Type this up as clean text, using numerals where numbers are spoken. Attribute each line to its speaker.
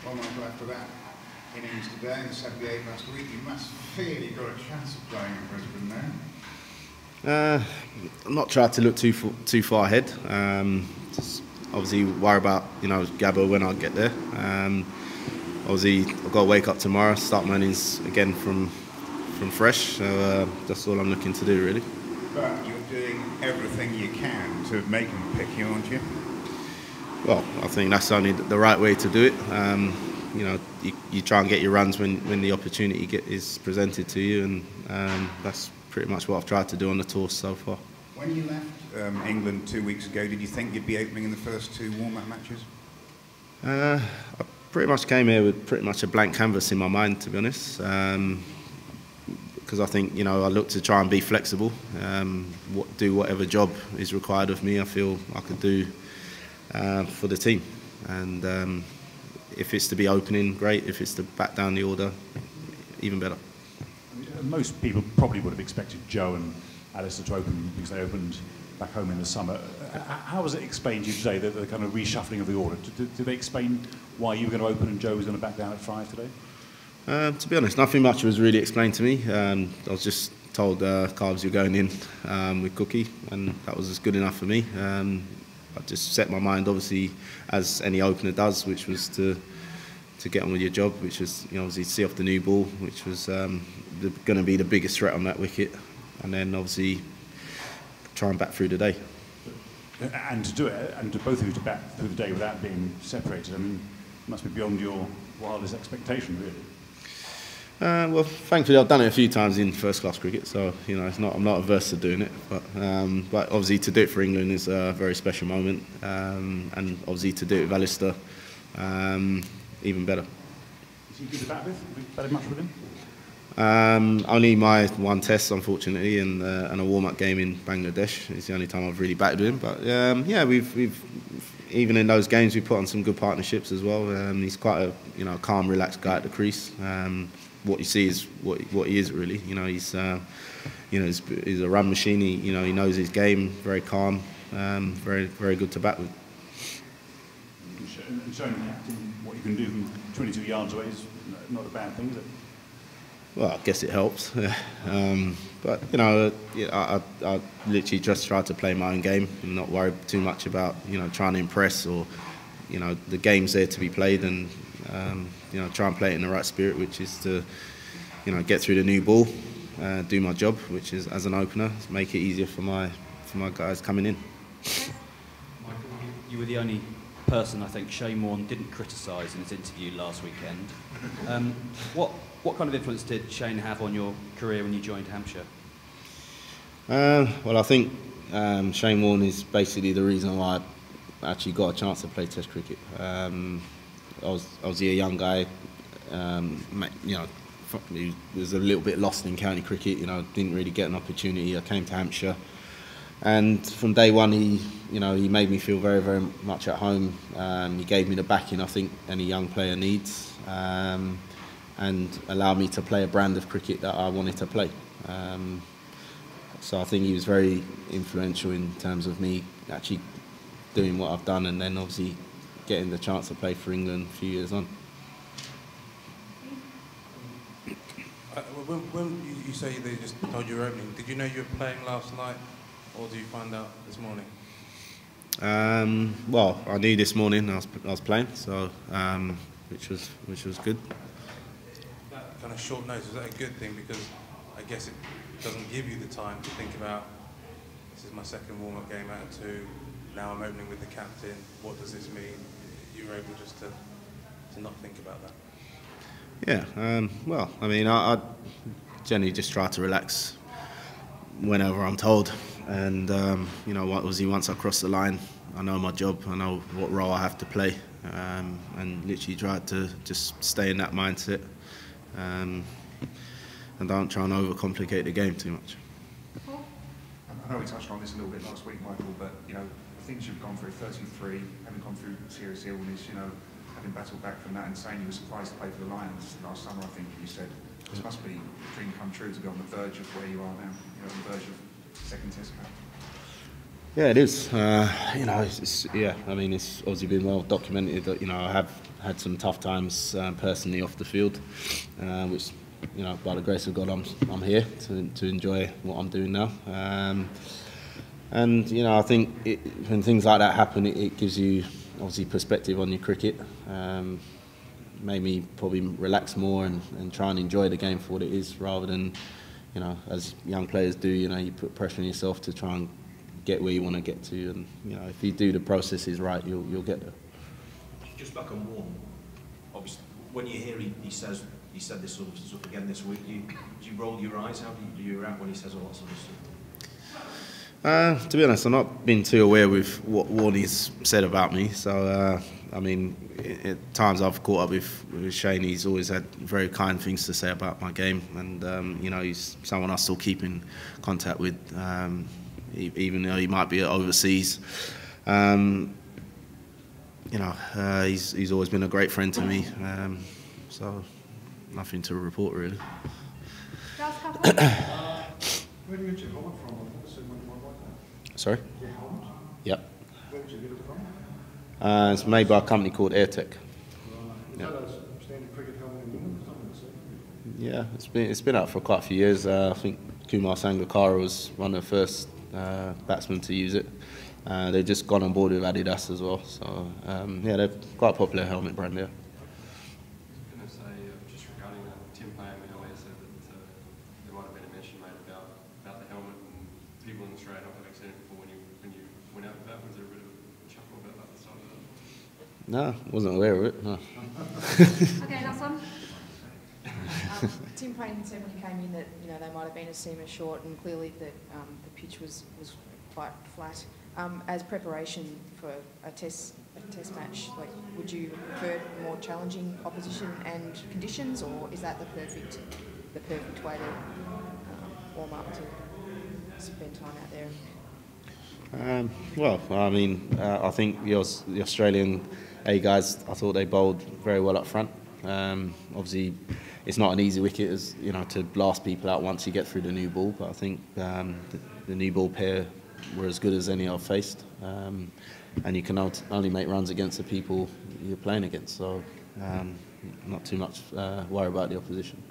Speaker 1: Well, Michael, after that innings today and the 78 last week, you must feel you've got a chance of playing in Brisbane now.
Speaker 2: I'm not trying to look too far ahead. Just obviously worry about Gabba when I get there. Obviously I've got to wake up tomorrow, start my innings again from fresh. So that's all I'm looking to do really.
Speaker 1: But you're doing everything you can to make them pick you, aren't you?
Speaker 2: Well, I think that's only the right way to do it. You try and get your runs when the opportunity is presented to you, and that's pretty much what I've tried to do on the tour so far.
Speaker 1: When you left England 2 weeks ago, did you think you'd be opening in the first two warm-up matches?
Speaker 2: I pretty much came here with pretty much a blank canvas in my mind, to be honest. Because I think I look to try and be flexible, do whatever job is required of me. I feel I could do for the team, and if it's to be opening, great. If it's to back down the order, even better.
Speaker 3: Most people probably would have expected Joe and Alistair to open because they opened back home in the summer. How was it explained to you today, the kind of reshuffling of the order? Did they explain why you were going to open and Joe was going to back down at 5 today?
Speaker 2: To be honest, nothing much was really explained to me. I was just told Carbs, you're going in with Cookie, and that was good enough for me. I just set my mind, obviously, as any opener does, which was to get on with your job, which was obviously see off the new ball, which was going to be the biggest threat on that wicket, and then obviously try and bat through the day.
Speaker 3: And to do it, and to both of you to bat through the day without being separated, I mean, it must be beyond your wildest expectation, really.
Speaker 2: Well, thankfully I've done it a few times in first-class cricket, so I'm not averse to doing it. But obviously to do it for England is a very special moment, and obviously to do it with Alistair, even better.
Speaker 3: Is he good to bat with? Have you batted much with him?
Speaker 2: Only my one test, unfortunately, and a warm-up game in Bangladesh. It's the only time I've really batted with him. But yeah, we've even in those games we put on some good partnerships as well. He's quite a calm, relaxed guy at the crease. What you see is what he is really. He's he's a run machine. He knows his game. Very calm. Very very good to bat with.
Speaker 3: And showing the captain what you can do from 22 yards away is not a bad thing, is it?
Speaker 2: Well, I guess it helps. But I literally just try to play my own game and not worry too much about trying to impress, or the game's there to be played, and try and play it in the right spirit, which is to get through the new ball, do my job, which is as an opener, make it easier for my guys coming in.
Speaker 4: Michael, you were the only person I think Shane Warne didn't criticise in his interview last weekend. What kind of influence did Shane have on your career when you joined Hampshire?
Speaker 2: Well, I think Shane Warne is basically the reason why I actually got a chance to play Test cricket. I was a young guy, he was a little bit lost in county cricket. Didn't really get an opportunity. I came to Hampshire, and from day one, he made me feel very, very much at home. He gave me the backing I think any young player needs. And allowed me to play a brand of cricket that I wanted to play. So I think he was very influential in terms of me actually doing what I've done, and then obviously getting the chance to play for England a few years on.
Speaker 5: When you say they just told you were opening, did you know you were playing last night, or did you find out this morning?
Speaker 2: Well, I knew this morning I was playing, so which was good.
Speaker 5: Kind of short notice, is that a good thing? Because I guess it doesn't give you the time to think about, this is my second warm-up game out of 2, now I'm opening with the captain, what does this mean? You were able just to not think about that.
Speaker 2: Yeah, well, I mean, I generally just try to relax whenever I'm told, and obviously once I cross the line, I know my job, I know what role I have to play, and literally try to just stay in that mindset. And don't try and overcomplicate the game too much.
Speaker 6: I know we touched on this a little bit last week, Michael, but things you've gone through, 33, having gone through serious illness, having battled back from that, and saying you were surprised to play for the Lions last summer. I think you said this must be a dream come true to be on the verge of where you are now, on the verge of second Test match.
Speaker 2: Yeah, it is. I mean, it's obviously been well documented that I have had some tough times personally off the field, which, you know, by the grace of God, I'm here to enjoy what I'm doing now. And you know, I think when things like that happen, it gives you obviously perspective on your cricket. Made me probably relax more and try and enjoy the game for what it is, rather than, you know, as young players do, you know, you put pressure on yourself to try and get where you want to get to, and you know, if you do the processes right, you'll get there.
Speaker 7: Just back on Warne, obviously, when you hear he said this sort of stuff again this week, do you roll your eyes? How do you react when he says all that sort of stuff?
Speaker 2: To be honest, I've not been too aware with what Warnie's said about me. So, I mean, at times I've caught up with Shane. He's always had very kind things to say about my game, and you know, he's someone I still keep in contact with, even though he might be overseas. You know, he's always been a great friend to me. So, nothing to report really.
Speaker 6: Where did you get your helmet from?
Speaker 2: Sorry?
Speaker 6: Your helmet?
Speaker 2: Yep.
Speaker 6: Where did you get it from?
Speaker 2: It's made by a company called AirTech.
Speaker 6: Is that a standard cricket helmet in England?
Speaker 2: Yeah, it's been out for quite a few years. I think Kumar Sangakkara was one of the first batsmen to use it. They've just gone on board with Adidas as well. So yeah, they're quite a popular helmet brand there.
Speaker 8: Just regarding that, Tim Payne earlier said that there might have been a mention made about the helmet, and people in Australia not having seen it before when you went out with that. Was there a bit of a chuckle about that at the start of that?
Speaker 2: No, wasn't aware of it. No.
Speaker 9: Okay, last one. Tim Payne said when he came in that, you know, they might have been a seamer short, and clearly the pitch was quite flat. As preparation for a test match, like, would you prefer more challenging opposition and conditions, or is that the perfect way to warm up, to spend time out there?
Speaker 2: Well, I mean, I think the Australian A guys, I thought they bowled very well up front. Obviously, it's not an easy wicket, as you know, to blast people out once you get through the new ball. But I think the new ball pair were as good as any I've faced, and you can only make runs against the people you're playing against. So, not too much worry about the opposition.